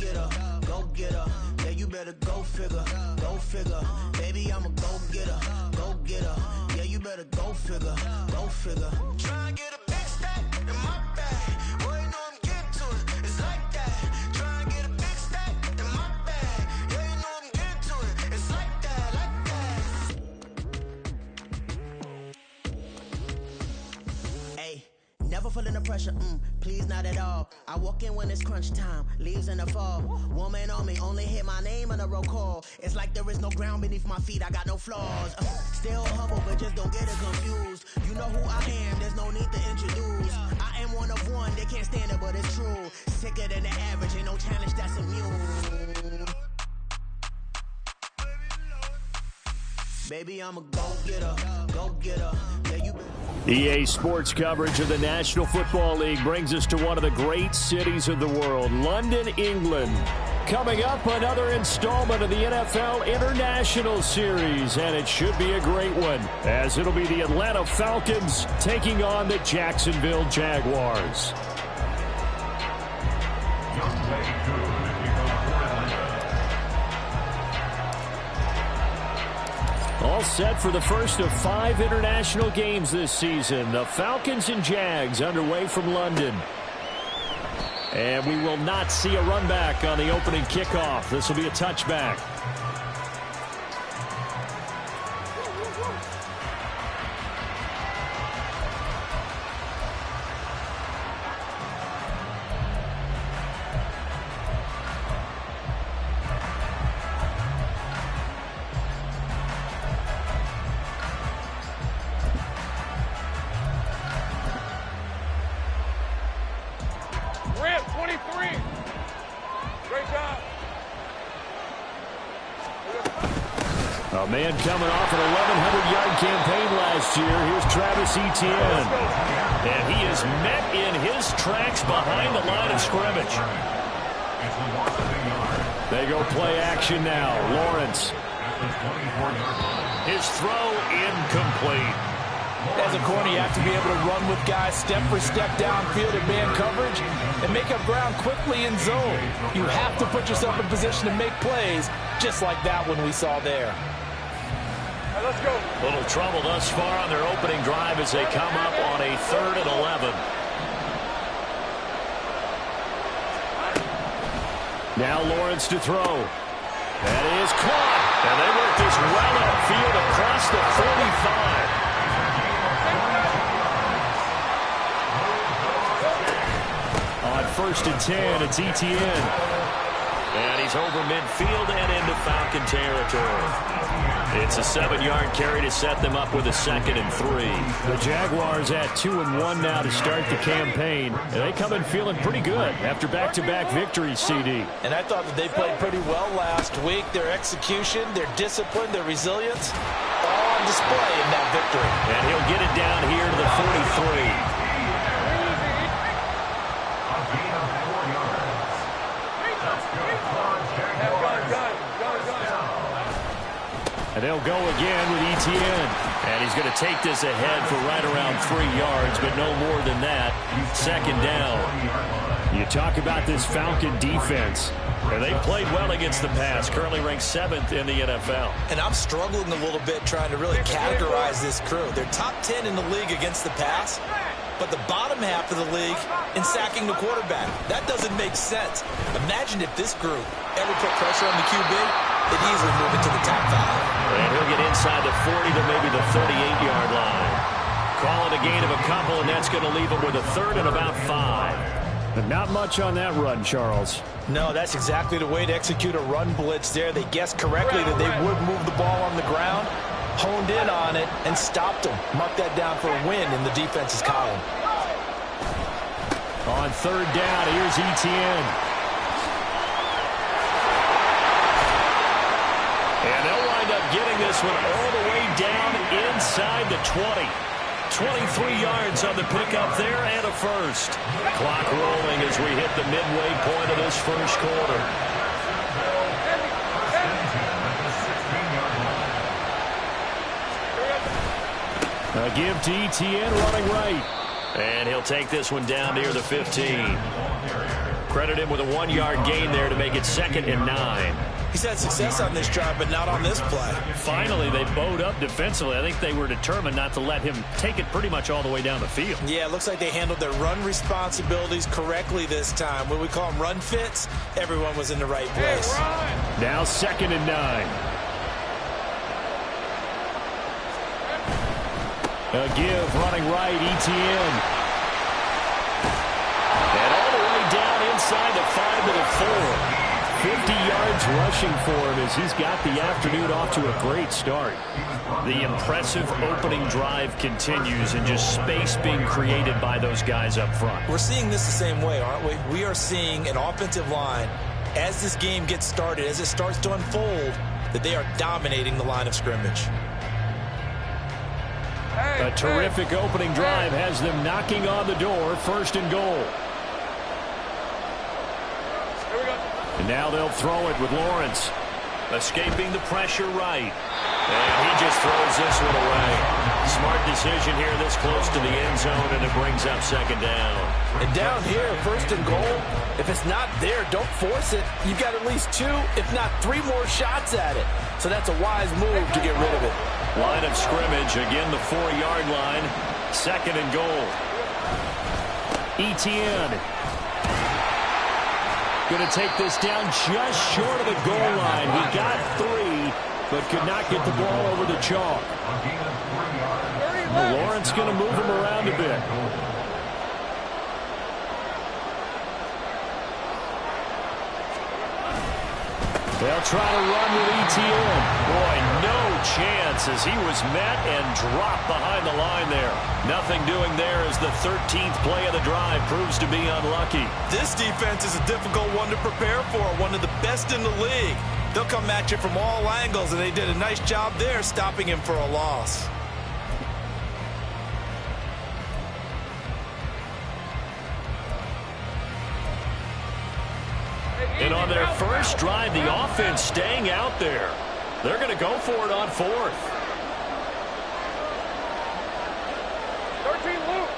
get her, go get her. Yeah, you better go figure, go figure. Baby, I'm a go get her, go get her. Yeah, you better go figure, go figure. Try and get a big stack in my bag. Boy, you know I'm getting to it, it's like that. Try and get a big stack in my bag. Yeah, you know I'm getting to it, it's like that, like that. Hey, never feeling the pressure, please not at all. I walk in when it's crunch time, leaves in the fall. Woman on me, only hit my name on a roll call. It's like there is no ground beneath my feet, I got no flaws. Still humble, but just don't get it confused. You know who I am, there's no need to introduce. I am one of one, they can't stand it, but it's true. Sicker than the average, ain't no challenge that's immune. Baby, I'm a go-getter, go-getter. Yeah, you EA Sports coverage of the National Football League brings us to one of the great cities of the world, London, England. Coming up, another installment of the NFL International Series, and it should be a great one, as it'll be the Atlanta Falcons taking on the Jacksonville Jaguars. All set for the first of 5 international games this season. The Falcons and Jags underway from London. And we will not see a run back on the opening kickoff. This will be a touchback. A man coming off an 1,100-yard campaign last year. Here's Travis Etienne. And he is met in his tracks behind the line of scrimmage. They go play action now. Lawrence. His throw incomplete. As a corner, you have to be able to run with guys step for step downfield in man coverage and make up ground quickly in zone. You have to put yourself in position to make plays, just like that one we saw there. Let's go. Little trouble thus far on their opening drive as they come up on a 3rd and 11. Now Lawrence to throw. That is caught. And they work this well upfield across the 45. On 1st and 10, it's Etienne. And he's over midfield and into Falcon territory. It's a 7-yard carry to set them up with a 2nd and 3. The Jaguars at 2-1 now to start the campaign. And they come in feeling pretty good after back-to-back victories, CD. And I thought that they played pretty well last week. Their execution, their discipline, their resilience, all on display in that victory. And he'll get it down here to the 43. And they'll go again with Etienne. And he's going to take this ahead for right around 3 yards, but no more than that. 2nd down. You talk about this Falcon defense. And they played well against the pass, currently ranked 7th in the NFL. And I'm struggling a little bit trying to really categorize this crew. They're top 10 in the league against the pass, but the bottom half of the league in sacking the quarterback. That doesn't make sense. Imagine if this group ever put pressure on the QB, they'd easily move it to the top 5. And he'll get inside the 40 to maybe the 38-yard line. Call it a gain of a couple, and that's going to leave him with a 3rd and about 5. But not much on that run, Charles. No, that's exactly the way to execute a run blitz there. They guessed correctly that they would move the ball on the ground, honed in on it, and stopped them. Mark that down for a win in the defense's column. On 3rd down, here's Etienne. And they'll wind up getting this one all the way down inside the 20. 23 yards on the pickup there and a 1st. Clock rolling as we hit the midway point of this 1st quarter. A give to Etienne running right. And he'll take this one down near the 15. Credit him with a 1-yard gain there to make it 2nd and 9. He's had success on this drive, but not on this play. Finally, they bowed up defensively. I think they were determined not to let him take it pretty much all the way down the field. Yeah, it looks like they handled their run responsibilities correctly this time. When we call them run fits, everyone was in the right place. Now 2nd and 9. A give running right, Etienne. And all the way down inside the 5 to the 4. 50 yards rushing for him as he's got the afternoon off to a great start. The impressive opening drive continues and just space being created by those guys up front. We're seeing this the same way, aren't we? We are seeing an offensive line, as this game gets started, as it starts to unfold, that they are dominating the line of scrimmage. A terrific opening drive has them knocking on the door, 1st and goal. And now they'll throw it with Lawrence. Escaping the pressure right. And he just throws this one away. Smart decision here this close to the end zone, and it brings up 2nd down. And down here, 1st and goal, if it's not there, don't force it. You've got at least 2, if not 3 more shots at it. So that's a wise move to get rid of it. Line of scrimmage, again the 4-yard line. 2nd and goal. Etienne. Going to take this down just short of the goal line. He got 3, but could not get the ball over the chalk. Lawrence going to move him around a bit. They'll try to run with Etienne. Boy, no chance as he was met and dropped behind the line there. Nothing doing there as the 13th play of the drive proves to be unlucky. This defense is a difficult one to prepare for, one of the best in the league. They'll come at you from all angles, and they did a nice job there stopping him for a loss. And on their first drive, the offense staying out there. They're going to go for it on 4th. 13, Luke.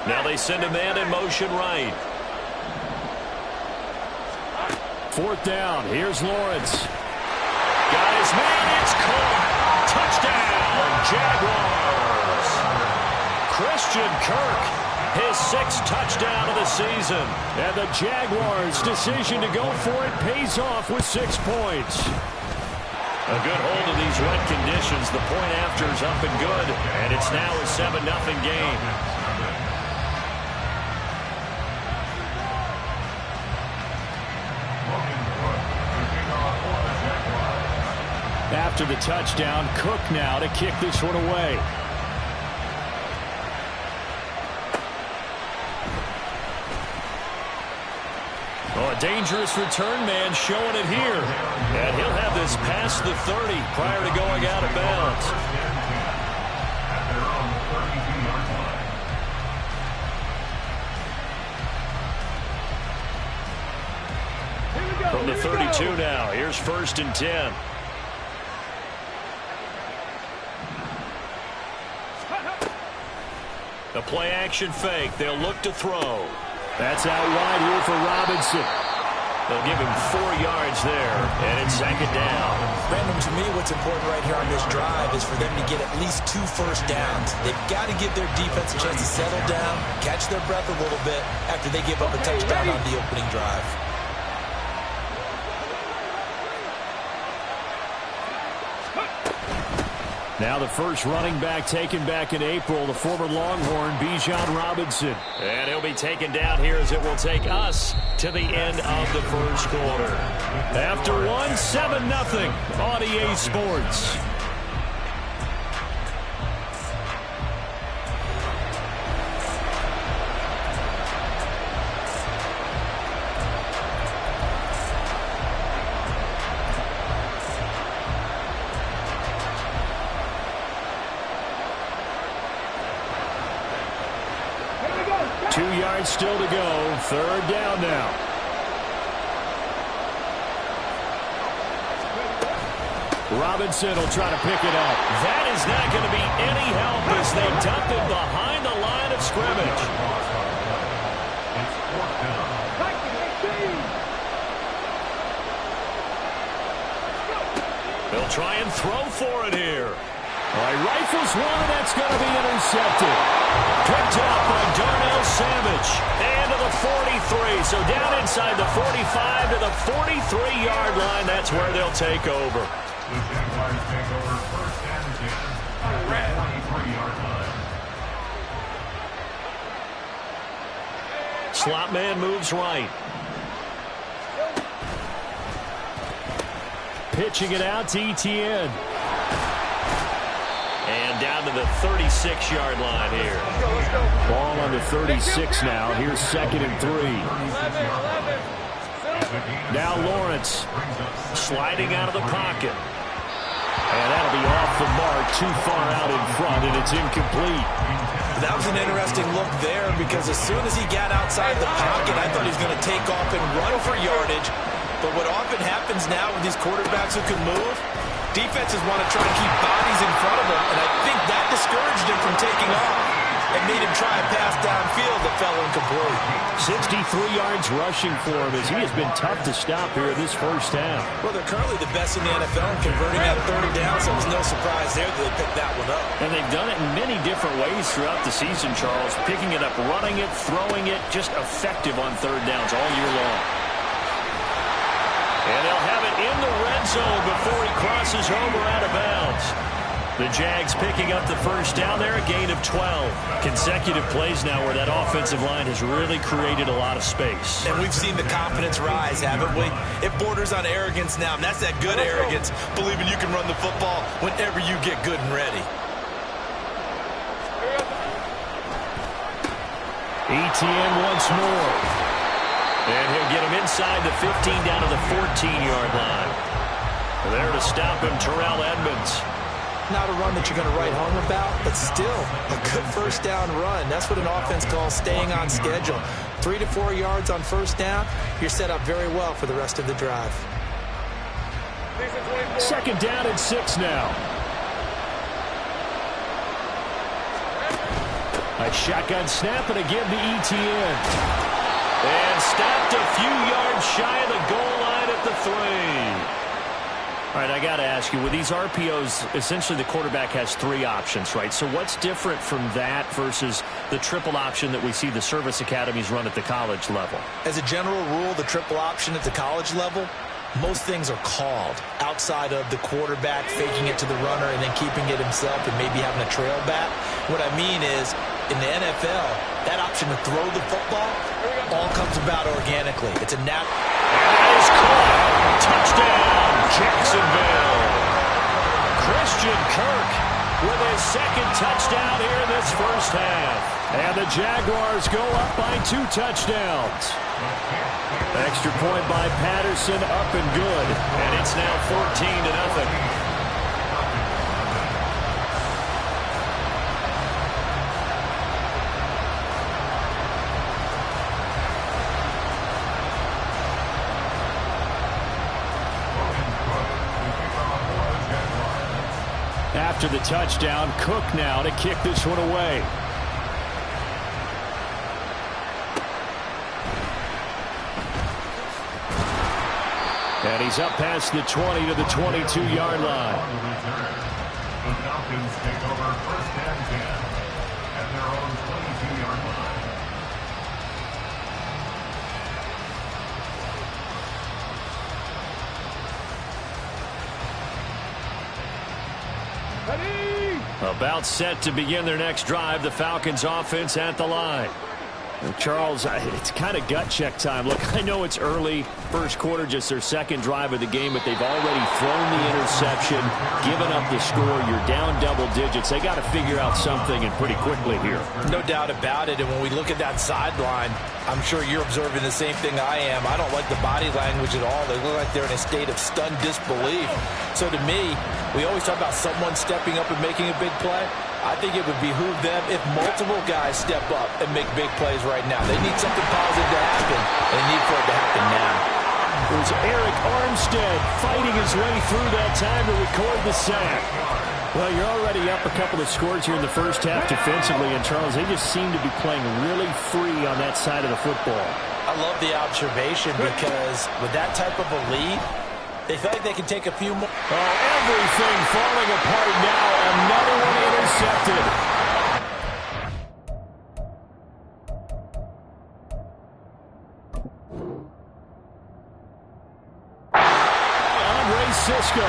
Now they send a man in motion right. 4th down. Here's Lawrence. Got his man. It's caught. Touchdown, Jaguars. Christian Kirk. His 6th touchdown of the season. And the Jaguars' decision to go for it pays off with 6 points. A good hold of these wet conditions. The point after is up and good. And it's now a 7-0 game. After the touchdown, Cook now to kick this one away. Oh, a dangerous return man showing it here. And he'll have this past the 30 prior to going out of bounds. From the 32 now, here's 1st and 10. The play action fake. They'll look to throw. That's out wide here for Robinson. They'll give him 4 yards there, and it's 2nd down. Brandon, to me, what's important right here on this drive is for them to get at least 2 first downs. They've got to give their defense a chance to settle down, catch their breath a little bit after they give up a touchdown on the opening drive. Now the first running back taken back in April, the former Longhorn, Bijan Robinson. And he'll be taken down here as it will take us to the end of the first quarter. After one, 7-0 on EA Sports. Still to go. 3rd down now. Robinson will try to pick it up. That is not going to be any help as they dump it behind the line of scrimmage. They'll try and throw for it here. All right, rifles one, and that's going to be intercepted. Picked up by Darnell Savage. And to the 43. So down inside the 45 to the 43-yard line. That's where they'll take over. The Jaguars take over first and 10 at the 23-yard line. Slot man moves right. Pitching it out to Etienne. And down to the 36-yard line here. Ball on the 36 now. Here's 2nd and 3. Now Lawrence sliding out of the pocket. And that'll be off the mark, too far out in front, and it's incomplete. That was an interesting look there because as soon as he got outside the pocket, I thought he was going to take off and run for yardage. But what often happens now with these quarterbacks who can move, defenses want to try and keep bodies in front of them, and I think that discouraged him from taking off and made him try a pass downfield that fell incomplete. 63 yards rushing for him as he has been tough to stop here in this first half. Well, they're currently the best in the NFL in converting that 3rd down, so it was no surprise there that they picked that one up. And they've done it in many different ways throughout the season, Charles. Picking it up, running it, throwing it, just effective on 3rd downs all year long. And they'll have it in the red zone before he crosses over out of bounds. The Jags picking up the first down there, a gain of 12. Consecutive plays now where that offensive line has really created a lot of space. And we've seen the confidence rise, haven't we? It borders on arrogance now, and that's that good arrogance, believing you can run the football whenever you get good and ready. Etienne once more. And he'll get him inside the 15 down to the 14-yard line. There to stop him, Terrell Edmunds. Not a run that you're going to write home about, but still a good first down run. That's what an offense calls staying on schedule. 3 to 4 yards on first down, you're set up very well for the rest of the drive. 2nd down and 6 now. A shotgun snap and again to Etienne. And stopped a few yards shy of the goal line at the 3. All right, I got to ask you, with these RPOs, essentially the quarterback has 3 options, right? So what's different from that versus the triple option that we see the service academies run at the college level? As a general rule, the triple option at the college level, most things are called outside of the quarterback faking it to the runner and then keeping it himself and maybe having a trail back. What I mean is, in the NFL, that option to throw the football all comes about organically. It's a nat. And that is caught. Touchdown, Jacksonville. Christian Kirk with his 2nd touchdown here in this first half. And the Jaguars go up by 2 touchdowns. Extra point by Patterson, up and good. And it's now 14-0. After the touchdown, Cook now to kick this one away. And he's up past the 20 to the 22-yard line. The Falcons take over first and 10 at their own 22-yard line. About set to begin their next drive, the Falcons offense at the line. Charles, it's kind of gut check time. Look, I know it's early, first quarter, just their 2nd drive of the game, but they've already thrown the interception, given up the score. You're down double digits. They got to figure out something, and pretty quickly here. No doubt about it, and when we look at that sideline, I'm sure you're observing the same thing I am. I don't like the body language at all. They look like they're in a state of stunned disbelief. So to me, we always talk about someone stepping up and making a big play. I think it would behoove them if multiple guys step up and make big plays right now. They need something positive to happen, and they need for it to happen now. It was Eric Armstead fighting his way through that time to record the sack. Well, you're already up a couple of scores here in the first half defensively, and Charles, they just seem to be playing really free on that side of the football. I love the observation because with that type of a lead, They feel like they can take a few more. Oh, everything falling apart now. Another one intercepted. Andre Cisco.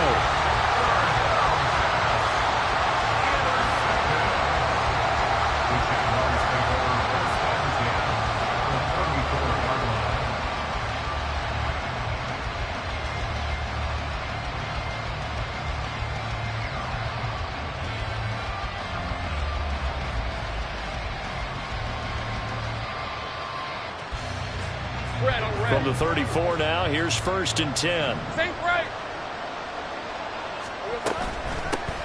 From the 34 now, here's 1st and 10.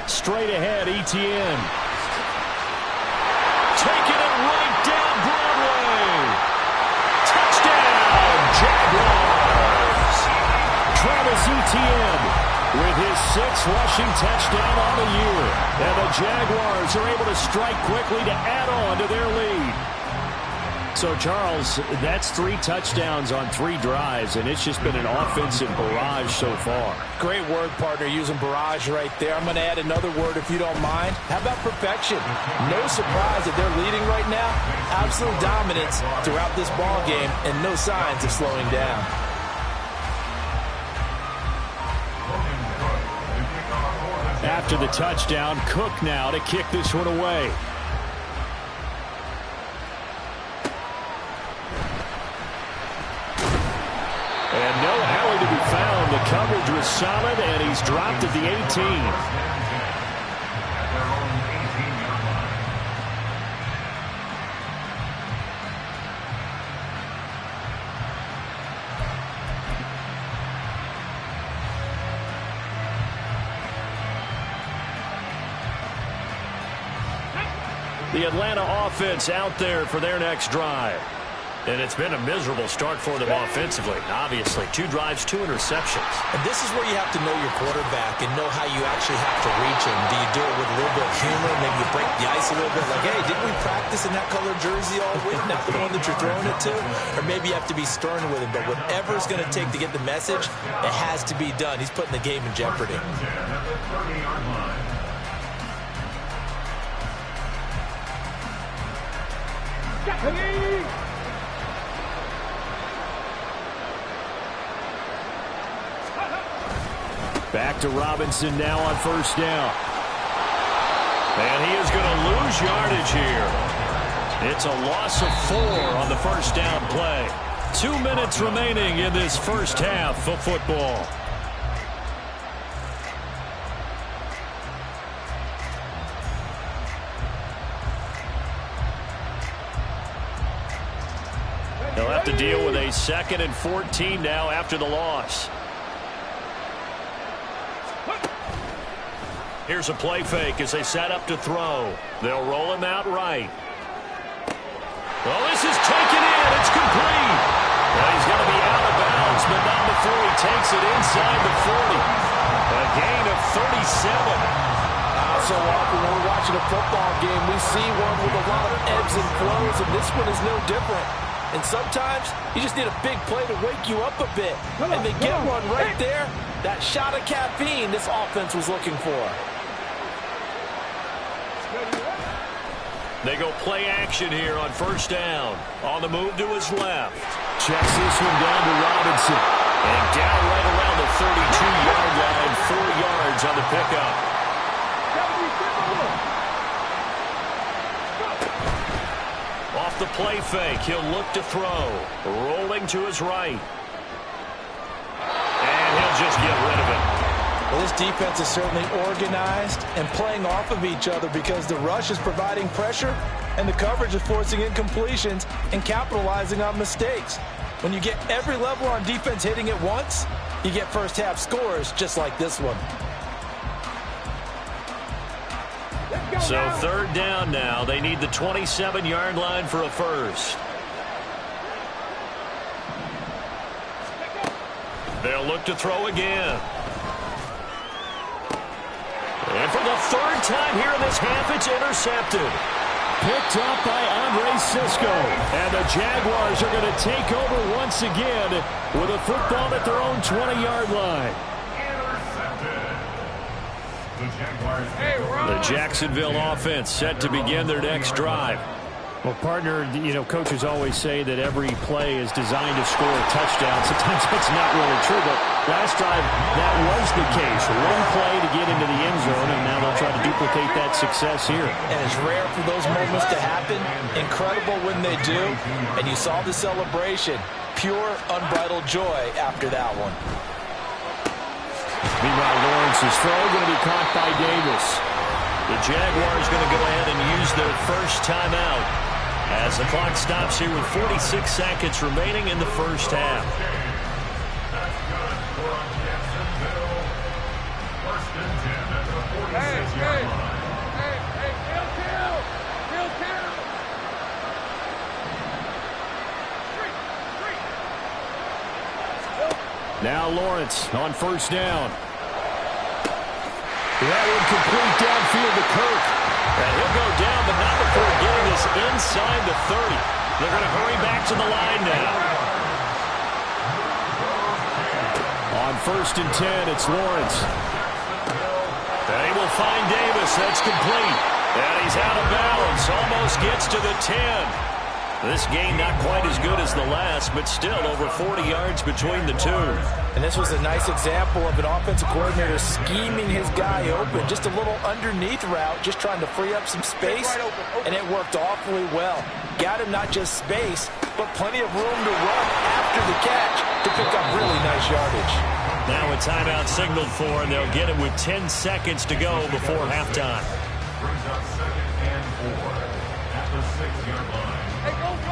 Straight ahead, Etienne. Taking it right down Broadway. Touchdown, Jaguars. Travis Etienne with his 6th rushing touchdown on the year. And the Jaguars are able to strike quickly to add on to their lead. So, Charles, that's 3 touchdowns on 3 drives, and it's just been an offensive barrage so far. Great word, partner, using barrage right there. I'm going to add another word if you don't mind. How about perfection? No surprise that they're leading right now. Absolute dominance throughout this ball game and no signs of slowing down. After the touchdown, Cook now to kick this one away. And no alley to be found. The coverage was solid, and he's dropped at the 18. The Atlanta offense out there for their next drive. And it's been a miserable start for them offensively. Obviously, 2 drives, 2 interceptions. And this is where you have to know your quarterback and know how you actually have to reach him. Do you do it with a little bit of humor? Maybe you break the ice a little bit. Like, hey, didn't we practice in that color jersey all week? Not the one that you're throwing it to? Or maybe you have to be stern with him. But whatever it's going to take to get the message, it has to be done. He's putting the game in jeopardy. Back to Robinson now on 1st down. And he is going to lose yardage here. It's a loss of 4 on the 1st down play. 2 minutes remaining in this first half of football. They'll have to deal with a 2nd and 14 now after the loss. Here's a play fake as they set up to throw. They'll roll him out right. Well, this is taken in. It's complete. Well, he's going to be out of bounds, but not before he takes it inside the 40. A gain of 37. So often when we're watching a football game, we see one with a lot of ebbs and flows, and this one is no different. And sometimes you just need a big play to wake you up a bit. And they get one right there. That shot of caffeine this offense was looking for. They go play action here on 1st down. On the move to his left. Checks this one down to Robinson. And down right around the 32-yard line. 4 yards on the pickup. Off the play fake, he'll look to throw. Rolling to his right. And he'll just get rid of it. Well, this defense is certainly organized and playing off of each other because the rush is providing pressure and the coverage is forcing incompletions and capitalizing on mistakes. When you get every level on defense hitting at once, you get first half scores just like this one. So 3rd down now. They need the 27-yard line for a first. They'll look to throw again. And for the 3rd time here in this half, it's intercepted. Picked up by Andre Cisco. And the Jaguars are going to take over once again with a football at their own 20-yard line. The Jacksonville offense set to begin their next drive. Well, partner, coaches always say that every play is designed to score a touchdown. Sometimes that's not really true, but last drive, that was the case. One play to get into the end zone, and now they'll try to duplicate that success here. And it's rare for those moments to happen. Incredible when they do. And you saw the celebration. Pure, unbridled joy after that one. Meanwhile, Lawrence's throw going to be caught by Davis. The Jaguars going to go ahead and use their first timeout as the clock stops here with 46 seconds remaining in the first half. Now Lawrence on first down. That one complete downfield to Kirk. And he'll go down, but not before getting this inside the 30. They're going to hurry back to the line now. On first and 10, it's Lawrence. And he will find Davis. That's complete. And he's out of bounds. Almost gets to the 10. This game not quite as good as the last, but still over 40 yards between the two. And this was a nice example of an offensive coordinator scheming his guy open. Just a little underneath route, just trying to free up some space, and it worked awfully well. Got him not just space, but plenty of room to run after the catch to pick up really nice yardage. Now a timeout signaled for, and they'll get it with 10 seconds to go before halftime. Brings up 2nd and 4 at the 6-yard line.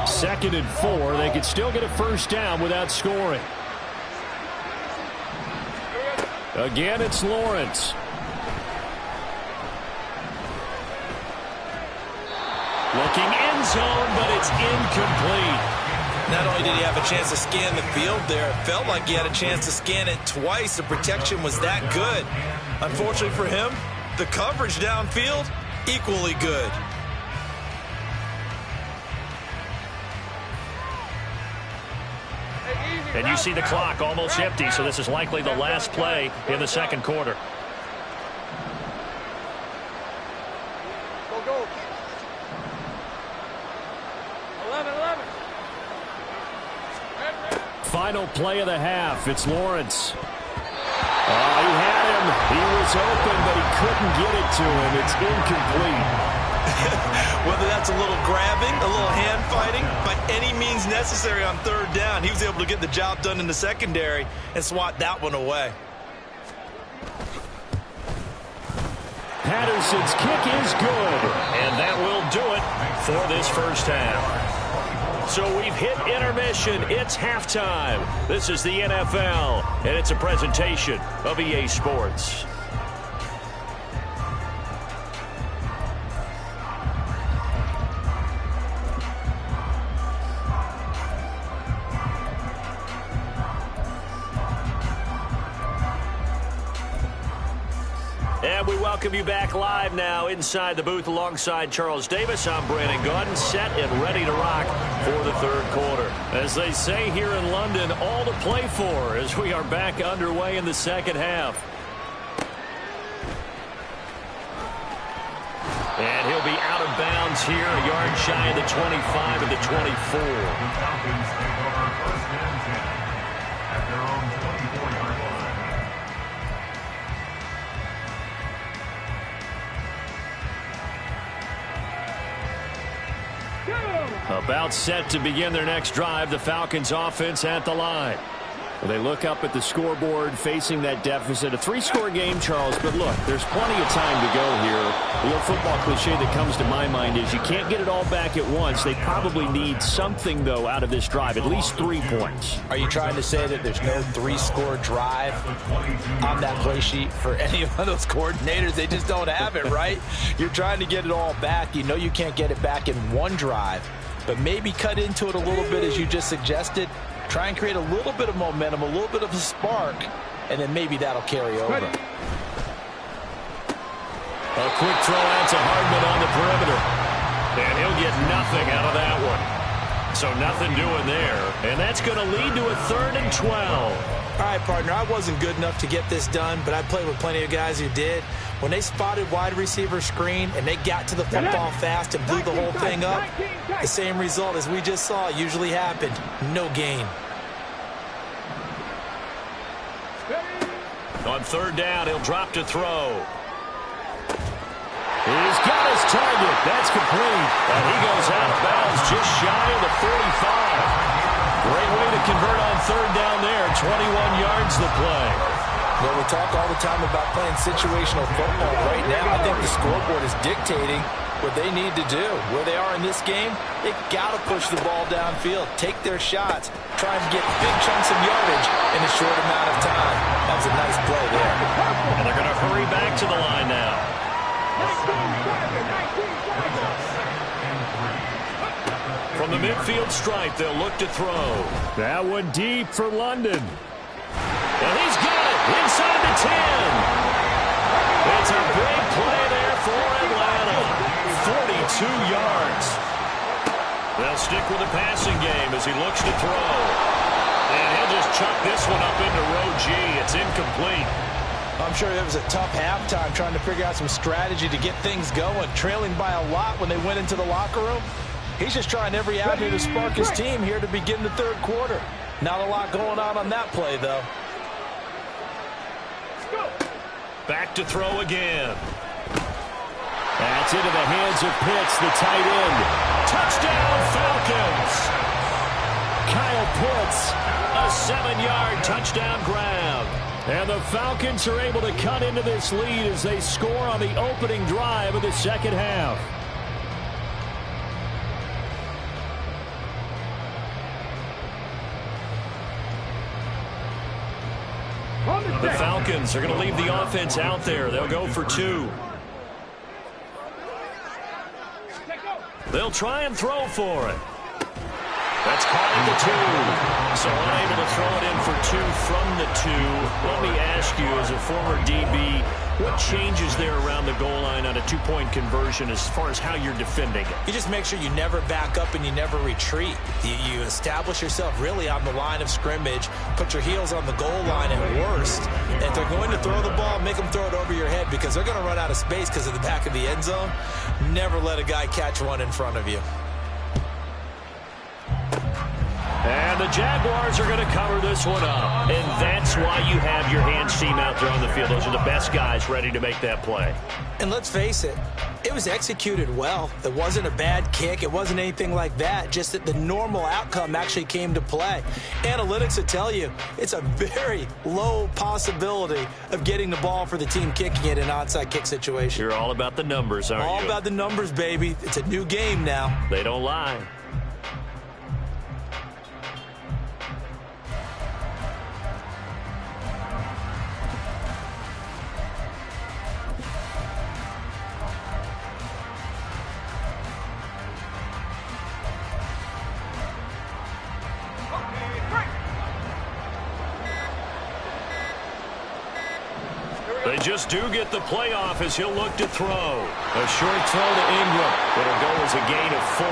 2nd and 4. They could still get a first down without scoring. Again, it's Lawrence. Looking end zone, but it's incomplete. Not only did he have a chance to scan the field there, it felt like he had a chance to scan it twice. The protection was that good. Unfortunately for him, the coverage downfield, equally good. And you see the clock almost empty, so this is likely the last play in the second quarter. Go. 11. Final play of the half. It's Lawrence. He had him. He was open, but he couldn't get it to him. It's incomplete. Whether that's a little grabbing, a little hand fighting, by any means necessary on third down, he was able to get the job done in the secondary and swat that one away. Patterson's kick is good. And that will do it for this first half. So we've hit intermission. It's halftime. This is the NFL, and it's a presentation of EA Sports. And we welcome you back live now inside the booth alongside Charles Davis. I'm Brandon Gaudin, set and ready to rock for the third quarter. As they say here in London, all to play for as we are back underway in the second half. And he'll be out of bounds here, a yard shy of the 25 and the 24. The Falcons take over 1st and 10 at their own 24-yard line. About set to begin their next drive, the Falcons offense at the line. Well, they look up at the scoreboard facing that deficit. A 3-score game, Charles, but look, there's plenty of time to go here. The old football cliche that comes to my mind is you can't get it all back at once. They probably need something, though, out of this drive, at least 3 points. Are you trying to say that there's no 3-score drive on that play sheet for any of those coordinators? They just don't have it, right? You're trying to get it all back. You know you can't get it back in one drive, but maybe cut into it a little bit as you just suggested. Try and create a little bit of momentum, a little bit of a spark, and then maybe that'll carry over. A quick throw out to Hardman on the perimeter. And he'll get nothing out of that one. So nothing doing there. And that's going to lead to a 3rd and 12. All right, partner, I wasn't good enough to get this done, but I played with plenty of guys who did. When they spotted wide receiver screen and they got to the football fast and blew the whole thing up, the same result as we just saw usually happened. No gain. On third down, he'll drop to throw. He's got his target. That's complete. And he goes out of bounds just shy of the 45. Great way to convert on third down there. 21 yards the play. Well, we talk all the time about playing situational football. Right now, I think the scoreboard is dictating what they need to do. Where they are in this game, they got to push the ball downfield, take their shots, try and get big chunks of yardage in a short amount of time. That was a nice play there. And they're going to hurry back to the line now. From the midfield stripe, they'll look to throw. That one deep for London. And he's got it inside the 10. It's a big play there for Atlanta. 42 yards. They'll stick with the passing game as he looks to throw. And he'll just chuck this one up into row G. It's incomplete. I'm sure it was a tough halftime trying to figure out some strategy to get things going, trailing by a lot when they went into the locker room. He's just trying every avenue to spark his team here to begin the third quarter. Not a lot going on that play, though. Back to throw again. That's into the hands of Pitts, the tight end. Touchdown, Falcons! Kyle Pitts, a 7-yard touchdown grab. And the Falcons are able to cut into this lead as they score on the opening drive of the second half. The Falcons are going to leave the offense out there. They'll go for 2. They'll try and throw for it. That's caught at the 2. So unable to throw it in for 2 from the 2. Let me ask you, as a former DB, what changes there around the goal line on a 2-point conversion as far as how you're defending it? You just make sure you never back up and you never retreat. You establish yourself really on the line of scrimmage, put your heels on the goal line at worst. And if they're going to throw the ball, make them throw it over your head because they're going to run out of space because of the back of the end zone. Never let a guy catch one in front of you. And the Jaguars are going to cover this one up. And that's why you have your hands team out there on the field. Those are the best guys ready to make that play. And let's face it, it was executed well. It wasn't a bad kick. It wasn't anything like that. Just that the normal outcome actually came to play. Analytics will tell you it's a very low possibility of getting the ball for the team kicking it in an onside kick situation. You're all about the numbers, aren't you? All about the numbers, baby. It's a new game now. They don't lie. They just do get the playoff as he'll look to throw. A short throw to Ingram. It'll go as a gain of 4,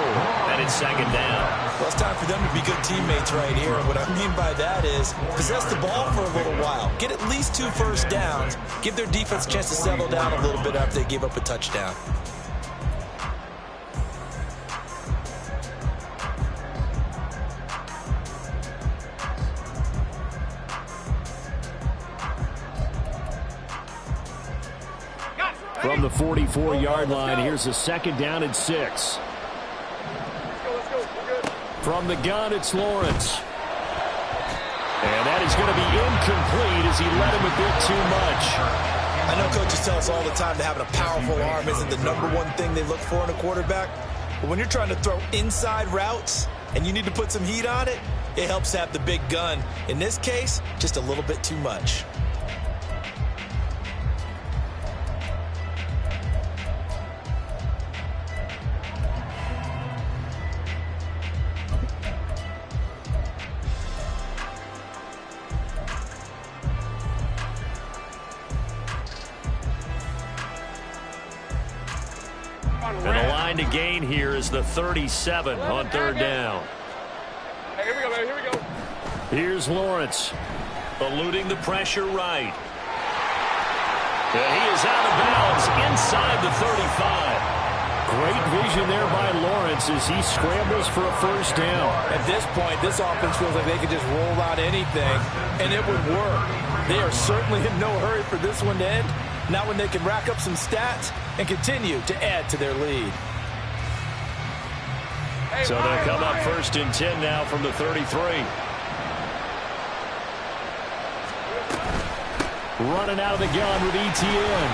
and it's second down. Well, it's time for them to be good teammates right here. And what I mean by that is possess the ball for a little while. Get at least 2 first downs. Give their defense a chance to settle down a little bit after they give up a touchdown. From the 44-yard line, here's a second down and 6. From the gun, it's Lawrence. And that is going to be incomplete as he led him a bit too much. I know coaches tell us all the time that having a powerful arm isn't the #1 thing they look for in a quarterback. But when you're trying to throw inside routes and you need to put some heat on it, it helps have the big gun. In this case, just a little bit too much. And the line to gain here is the 37 on third down. Hey, here we go, man. Here we go. Here's Lawrence, eluding the pressure right. And he is out of bounds inside the 35. Great vision there by Lawrence as he scrambles for a first down. At this point, this offense feels like they could just roll out anything, and it would work. They are certainly in no hurry for this one to end. Not when they can rack up some stats and continue to add to their lead. So they'll come up 1st and 10 now from the 33. Running out of the gun with Etienne.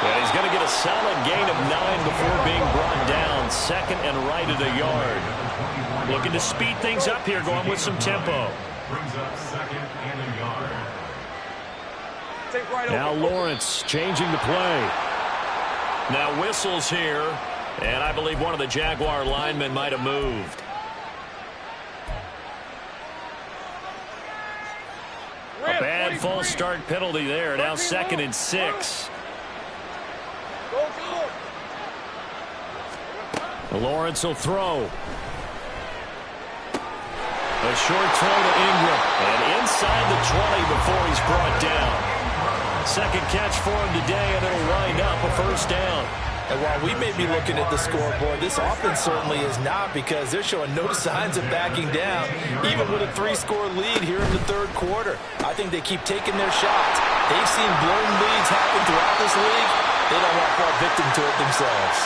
Yeah, he's going to get a solid gain of 9 before being brought down. 2nd and right at a yard. Looking to speed things up here, going with some tempo. Brings up 2nd and a yard. Now Lawrence changing the play. Now whistles here, and I believe one of the Jaguar linemen might have moved. A bad false start penalty there. Now 2nd and 6. Lawrence will throw. A short throw to Ingram. And inside the 20 before he's brought down. 2nd catch for him today, and it'll wind up a first down. And while we may be looking at the scoreboard, this offense certainly is not, because they're showing no signs of backing down, even with a 3-score lead here in the 3rd quarter. I think they keep taking their shots. They've seen blown leads happen throughout this league. They don't want to fall victim to it themselves.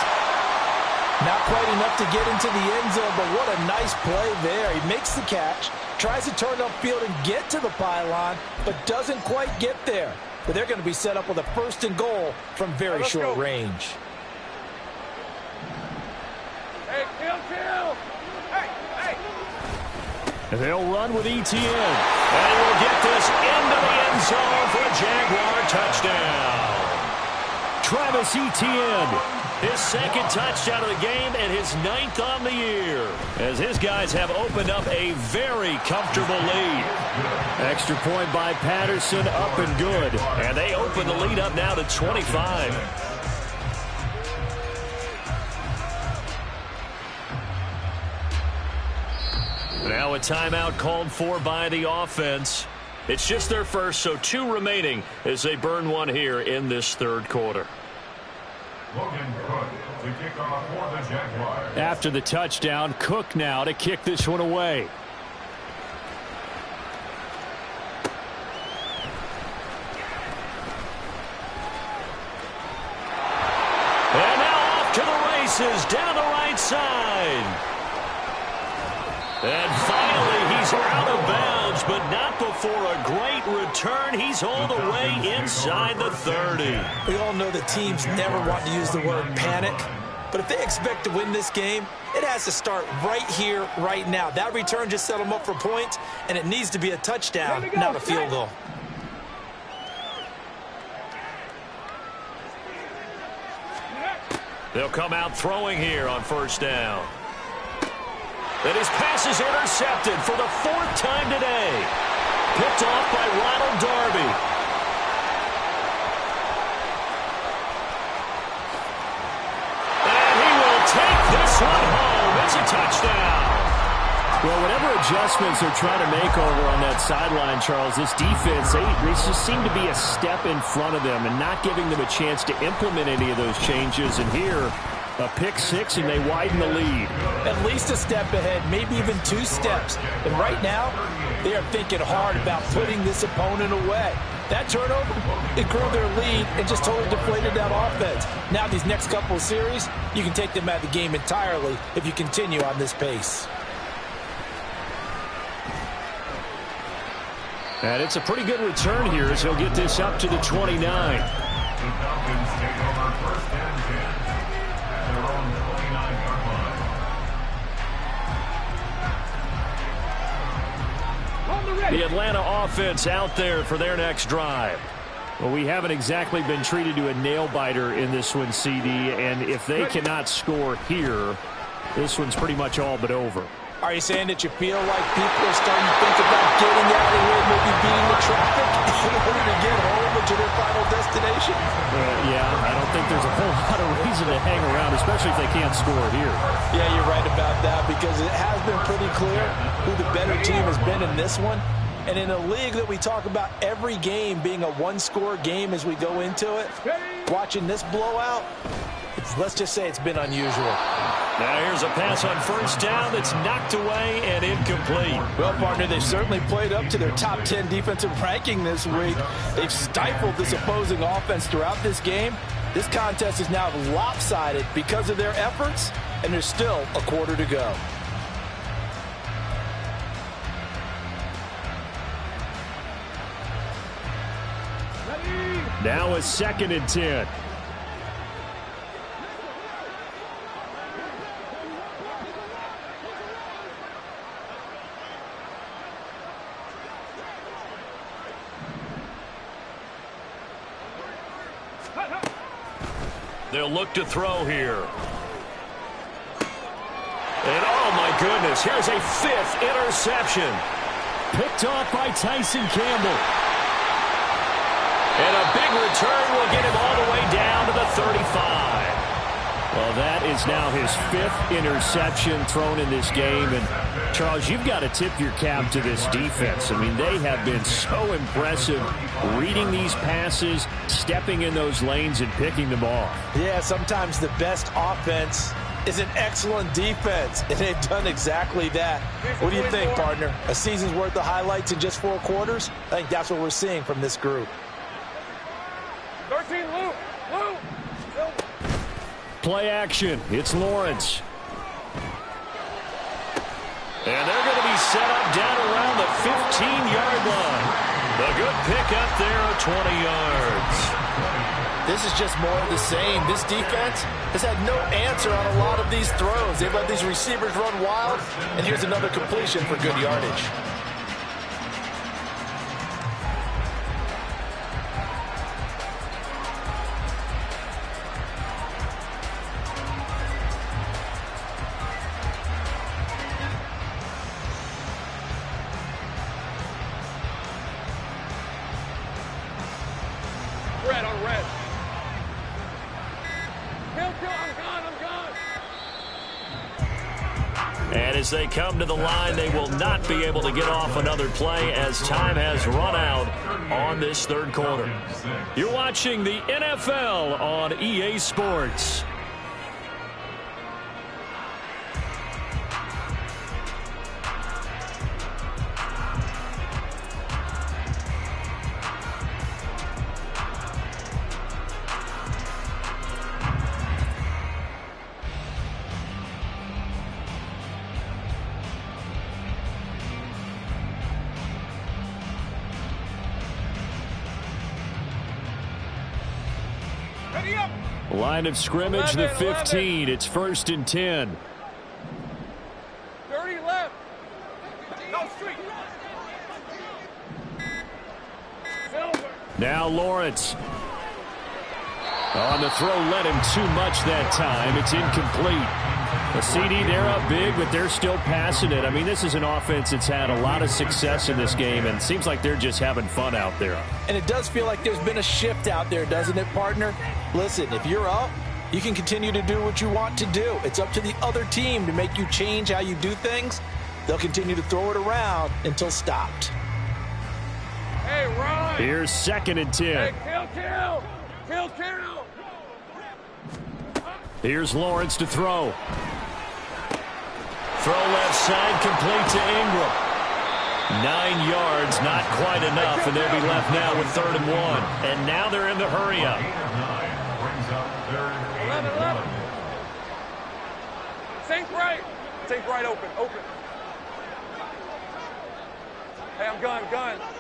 Not quite enough to get into the end zone, but what a nice play there. He makes the catch, tries to turn upfield and get to the pylon, but doesn't quite get there. But they're going to be set up with a 1st and goal from very short range. Hey, kill! And they'll run with Etienne. And we'll get this into the end zone for a Jaguar touchdown. Travis Etienne. His 2nd touchdown of the game and his 9th on the year, as his guys have opened up a very comfortable lead. Extra point by Patterson, up and good. And they open the lead up now to 25. Now a timeout called for by the offense. It's just their first, so 2 remaining as they burn one here in this 3rd quarter. Logan Cook to kick off for the Jaguars. After the touchdown, Cook now to kick this one away. And now off to the races down the right side. And finally, he's out of bounds, but not before a great return. He's all the way inside the 30. We all know that teams never want to use the word panic, but if they expect to win this game, it has to start right here, right now. That return just set them up for points, and it needs to be a touchdown, not a field goal. They'll come out throwing here on 1st down. And his pass is intercepted for the 4th time today. Picked off by Ronald Darby. And he will take this one home. It's a touchdown. Well, whatever adjustments they're trying to make over on that sideline, Charles, this defense, they just seem to be a step in front of them and not giving them a chance to implement any of those changes. And here, a pick 6, and they widen the lead. At least a step ahead, maybe even 2 steps. And right now, they are thinking hard about putting this opponent away. That turnover, it grew their lead and just totally deflated that offense. Now these next couple of series, you can take them out of the game entirely if you continue on this pace. And it's a pretty good return here as he'll get this up to the 29. The Falcons take over 1st and 10 at their own 29-yard line. The Atlanta offense out there for their next drive. Well, we haven't exactly been treated to a nail-biter in this one, CD, and if they cannot score here, this one's pretty much all but over. Are you saying that you feel like people are starting to think about getting out of here, maybe beating the traffic in order to get home or to their final destination? Yeah, I don't think there's a whole lot of reason to hang around, especially if they can't score here. Yeah, you're right about that, because it has been pretty clear who the better team has been in this one. And in a league that we talk about every game being a one-score game as we go into it, watching this blowout, let's just say it's been unusual. Now here's a pass on first down that's knocked away and incomplete. Well, partner, they've certainly played up to their top 10 defensive ranking this week. They've stifled this opposing offense throughout this game. This contest is now lopsided because of their efforts, and there's still a quarter to go. Now a 2nd and 10. They'll look to throw here. And oh my goodness, here's a 5th interception. Picked off by Tyson Campbell. And a big return will get him all the way down to the 35. Well, that is now his 5th interception thrown in this game. And, Charles, you've got to tip your cap to this defense. I mean, they have been so impressive reading these passes, stepping in those lanes, and picking them off. Yeah, sometimes the best offense is an excellent defense, and they've done exactly that. What do you think, partner? A season's worth of highlights in just 4 quarters? I think that's what we're seeing from this group. 13, Lou. Play action. It's Lawrence. And they're going to be set up down around the 15-yard line. A good pickup there of 20 yards. This is just more of the same. This defense has had no answer on a lot of these throws. They've let these receivers run wild, and here's another completion for good yardage. Red on red. Kill, I'm gone. And as they come to the line, they will not be able to get off another play as time has run out on this 3rd quarter. You're watching the NFL on EA Sports. Line of scrimmage, the 15. It's 1st and 10. 30 left. No street. Silver. Now Lawrence. On the throw, led him too much that time. It's incomplete. The CD, they're up big, but they're still passing it. I mean, this is an offense that's had a lot of success in this game, and it seems like they're just having fun out there. And it does feel like there's been a shift out there, doesn't it, partner? Listen, if you're up, you can continue to do what you want to do. It's up to the other team to make you change how you do things. They'll continue to throw it around until stopped. Hey, Ron. Here's 2nd and 10. Hey, kill. Here's Lawrence to throw. Throw left side, complete to Ingram. 9 yards, not quite enough, and they'll be left now with 3rd and 1. And now they're in the hurry up. 11. Think right, open. Hey, I'm gun.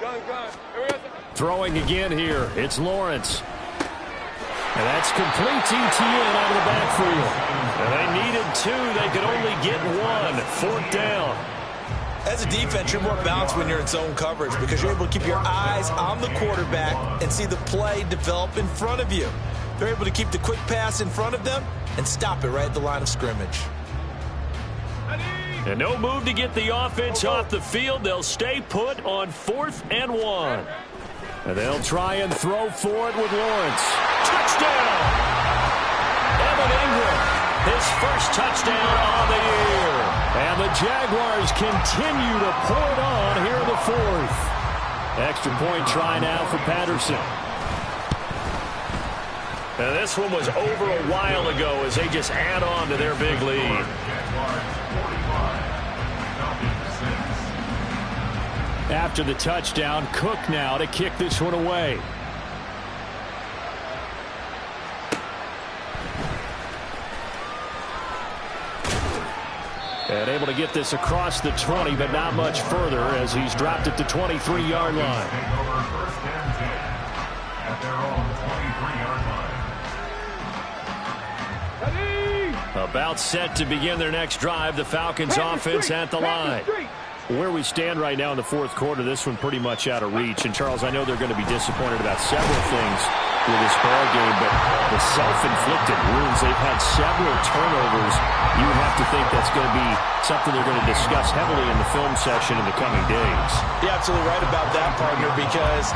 Here we go. Throwing again here. It's Lawrence. And that's complete ETN out of the backfield. And they needed 2. They could only get 1. 4th down. As a defense, you're more balanced when you're in zone coverage because you're able to keep your eyes on the quarterback and see the play develop in front of you. They're able to keep the quick pass in front of them and stop it right at the line of scrimmage. And no move to get the offense off the field. They'll stay put on 4th and 1. And they'll try and throw for it with Lawrence. Touchdown! Evan Ingram, his first touchdown on the year. And the Jaguars continue to pour it on here in the 4th. Extra point try now for Patterson. And this one was over a while ago as they just add on to their big lead. After the touchdown, Cook now to kick this one away. And able to get this across the 20, but not much further as he's dropped it to 23-yard line. About set to begin their next drive. The Falcons offense at the line. Where we stand right now in the fourth quarter, this one pretty much out of reach. And, Charles, I know they're going to be disappointed about several things with this ball game, but the self-inflicted wounds, they've had several turnovers. You would have to think that's going to be something they're going to discuss heavily in the film session in the coming days. You're absolutely right about that, partner, because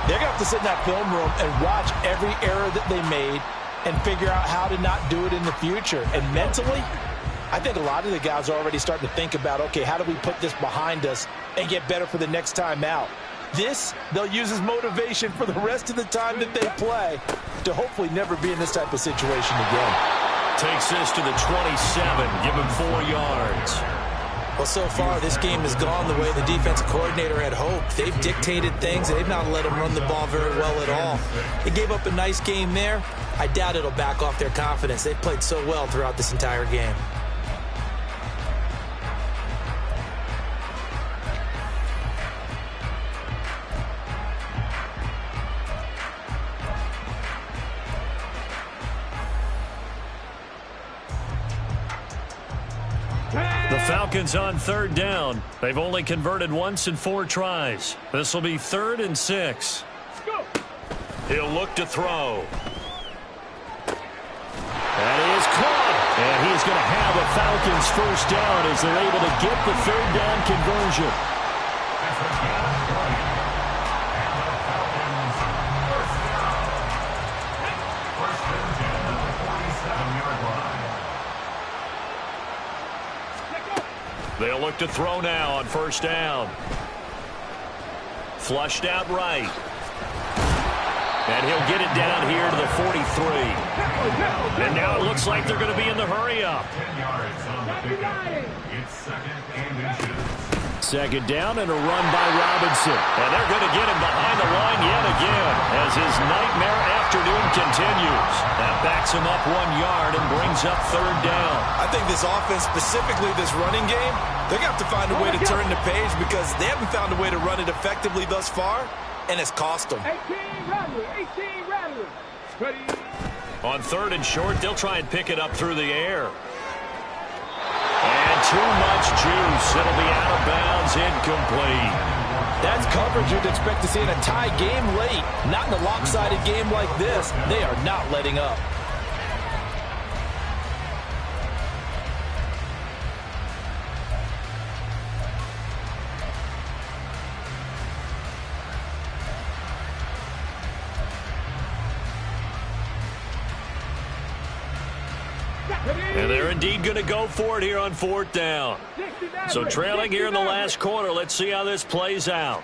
they're going to have to sit in that film room and watch every error that they made and figure out how to not do it in the future. And mentally, I think a lot of the guys are already starting to think about, okay, how do we put this behind us and get better for the next time out? This, they'll use as motivation for the rest of the time that they play to hopefully never be in this type of situation again. Takes this to the 27, give him 4 yards. Well, so far, this game has gone the way the defensive coordinator had hoped. They've dictated things. They've not let them run the ball very well at all. They gave up a nice game there. I doubt it'll back off their confidence. They've played so well throughout this entire game. The Falcons on third down. They've only converted once in 4 tries. This will be 3rd and 6. He'll look to throw. That is caught. And he's going to have a Falcons first down as they're able to get the 3rd down conversion. They'll look to throw now on first down. Flushed out right. And he'll get it down here to the 43. And now it looks like they're going to be in the hurry-up. 10 yards on the pickup. It's 2nd and inches. 2nd down and a run by Robinson. And they're going to get him behind the line yet again as his nightmare afternoon continues. That backs him up 1 yard and brings up 3rd down. I think this offense, specifically this running game, they're going to have to find a way to turn the page because they haven't found a way to run it effectively thus far, and it's cost them. 18 Rattler. Ready. On 3rd and short, they'll try and pick it up through the air. And too much juice. It'll be out of bounds, incomplete. That's coverage you'd expect to see in a tie game late. Not in a lopsided game like this. They are not letting up. And they're indeed going to go for it here on 4th down. So trailing here in the last quarter. Let's see how this plays out.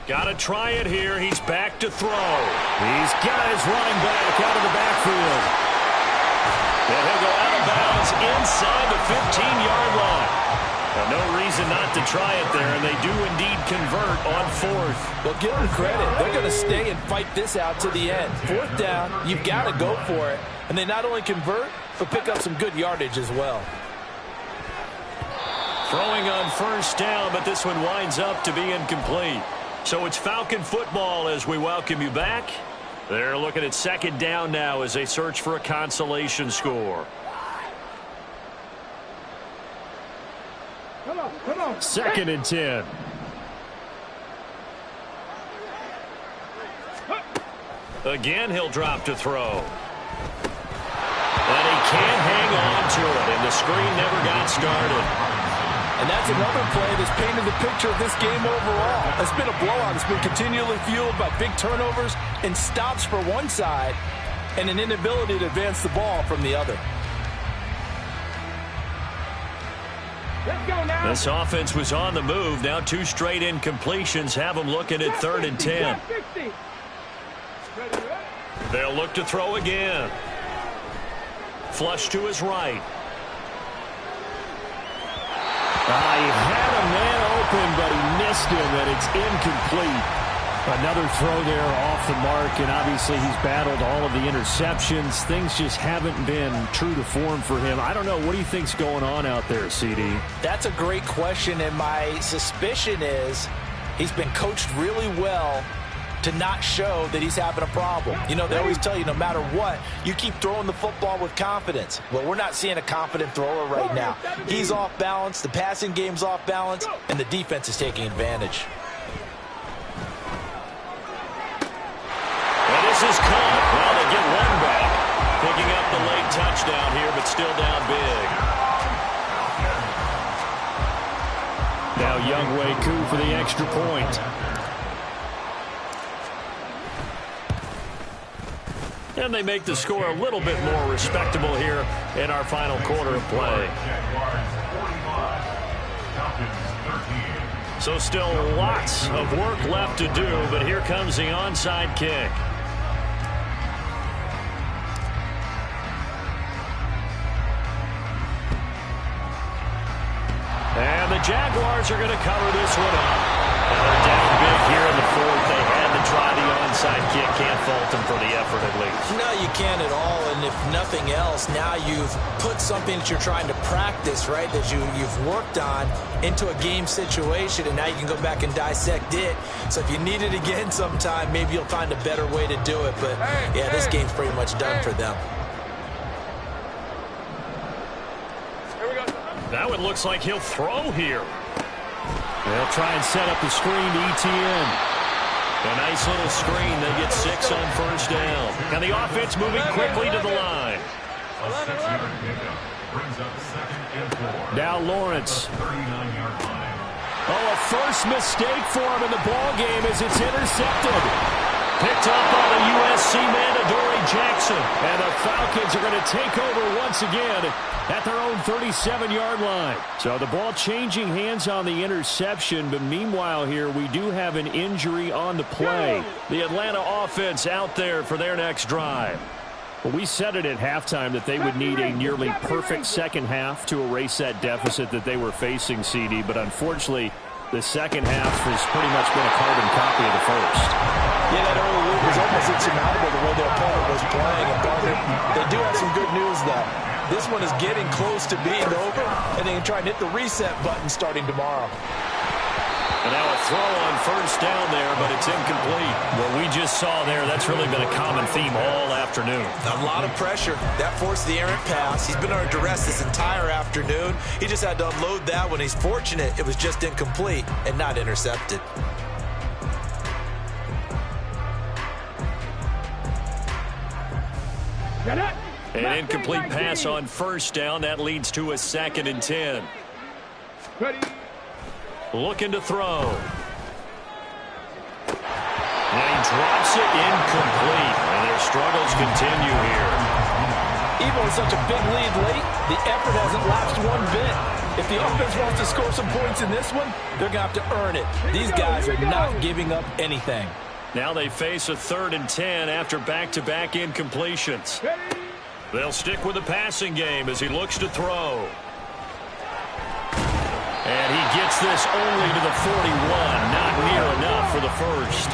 Got to try it here. He's back to throw. He's got his running back out of the backfield. And he'll go out of bounds inside the 15-yard line. Now, no reason not to try it there, and they do indeed convert on 4th. Well, give them credit. They're going to stay and fight this out to the end. 4th down, you've got to go for it. And they not only convert, but pick up some good yardage as well. Throwing on first down, but this one winds up to be incomplete. So it's Falcon football as we welcome you back. They're looking at 2nd down now as they search for a consolation score. Come on. 2nd and 10. Again, he'll drop to throw. And he can't hang on to it, and the screen never got started. And that's another play that's painted the picture of this game overall. It's been a blowout. It's been continually fueled by big turnovers and stops for one side and an inability to advance the ball from the other. This offense was on the move. Now 2 straight incompletions have them looking at 3rd and 10. They'll look to throw again. Flush to his right. He had a man open, but he missed him, and it's incomplete. Another throw there off the mark, and obviously he's battled all of the interceptions. Things just haven't been true to form for him. I don't know. What do you think's going on out there, CD? That's a great question, and my suspicion is he's been coached really well to not show that he's having a problem. You know, they always tell you no matter what, you keep throwing the football with confidence. Well, we're not seeing a confident thrower right now. He's off balance, the passing game's off balance, and the defense is taking advantage. And this is caught. Well, they get one back. Picking up the late touchdown here, but still down big. Now Younghoe Koo for the extra point. And they make the score a little bit more respectable here in our final quarter of play. So still lots of work left to do, but here comes the onside kick. And the Jaguars are going to cover this one up. And they're down big here in the 4th. They had to try the onside kick. Can't fault them for the effort at least. No, you can't at all. And if nothing else, now you've put something that you're trying to practice, right, that you've worked on into a game situation, and now you can go back and dissect it. So if you need it again sometime, maybe you'll find a better way to do it. But, yeah, this game's pretty much done for them. Now it looks like he'll throw here. They'll try and set up the screen to ETN. A nice little screen. They get 6 on 1st down. And the offense moving quickly to the line. A 6-yard pickup brings up 2nd and 4. Now Lawrence. 39-yard line. Oh, a first mistake for him in the ball game as it's intercepted. Picked up by the USC man, Adoree Jackson. And the Falcons are going to take over once again at their own 37-yard line. So the ball changing hands on the interception, but meanwhile here we do have an injury on the play. The Atlanta offense out there for their next drive. Well, we said it at halftime that they would need a nearly perfect second half to erase that deficit that they were facing, CD, but unfortunately the second half has pretty much been a carbon copy of the first. Yeah, that early lead was almost insurmountable the way their opponent was playing. And Gardner, they do have some good news, though. This one is getting close to being over, and they can try and hit the reset button starting tomorrow. And now a throw on 1st down there, but it's incomplete. What we just saw there, that's really been a common theme all afternoon. A lot of pressure. That forced the errant pass. He's been under duress this entire afternoon. He just had to unload that one. He's fortunate it was just incomplete and not intercepted. An incomplete pass on 1st down. That leads to a 2nd and 10. Looking to throw. And he drops it incomplete. And their struggles continue here. Even with such a big lead late, the effort hasn't lapsed one bit. If the offense wants to score some points in this one, they're going to have to earn it. These guys are not giving up anything. Now they face a 3rd and 10 after back-to-back incompletions. They'll stick with the passing game as he looks to throw. And he gets this only to the 41. Not near enough for the first.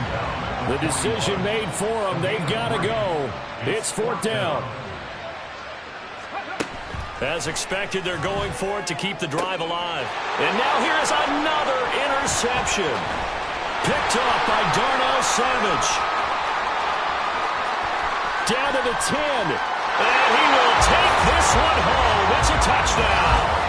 The decision made for them. They've got to go. It's 4th down. As expected, they're going for it to keep the drive alive. And now here's another interception. Picked up by Darnell Savage. Down to the 10. And he will take this one home. It's a touchdown.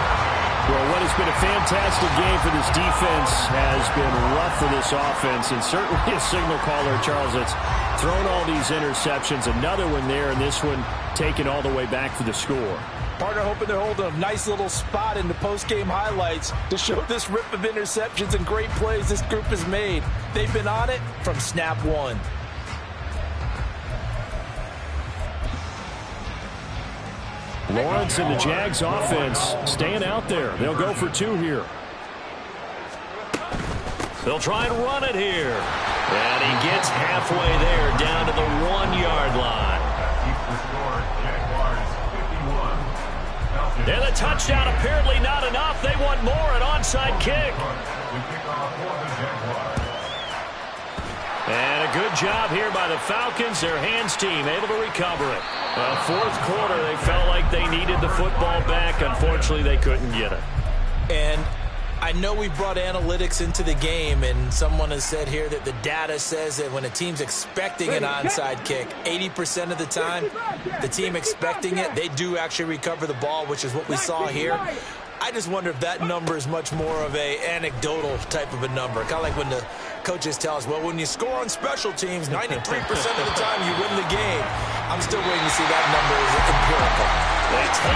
Well, what has been a fantastic game for this defense has been rough for this offense, and certainly a signal caller, Charles, that's thrown all these interceptions. Another one there, and this one taken all the way back for the score. Partner hoping they're holding a nice little spot in the post-game highlights to show this rip of interceptions and great plays this group has made. They've been on it from snap one. Lawrence and the Jags offense staying out there. They'll go for 2 here. They'll try and run it here. And he gets halfway there, down to the 1-yard line. And the touchdown apparently not enough. They want more, an onside kick. And a good job here by the Falcons. Their hands team able to recover it. Well, fourth quarter, they felt like they needed the football back. Unfortunately, they couldn't get it. And I know we brought analytics into the game, and someone has said here that the data says that when a team's expecting an onside kick, 80% of the time, the team expecting it, they do actually recover the ball, which is what we saw here. I just wonder if that number is much more of a anecdotal type of a number. Kind of like when the coaches tell us, well, when you score on special teams, 93% of the time you win the game. I'm still waiting to see that number is empirical. They take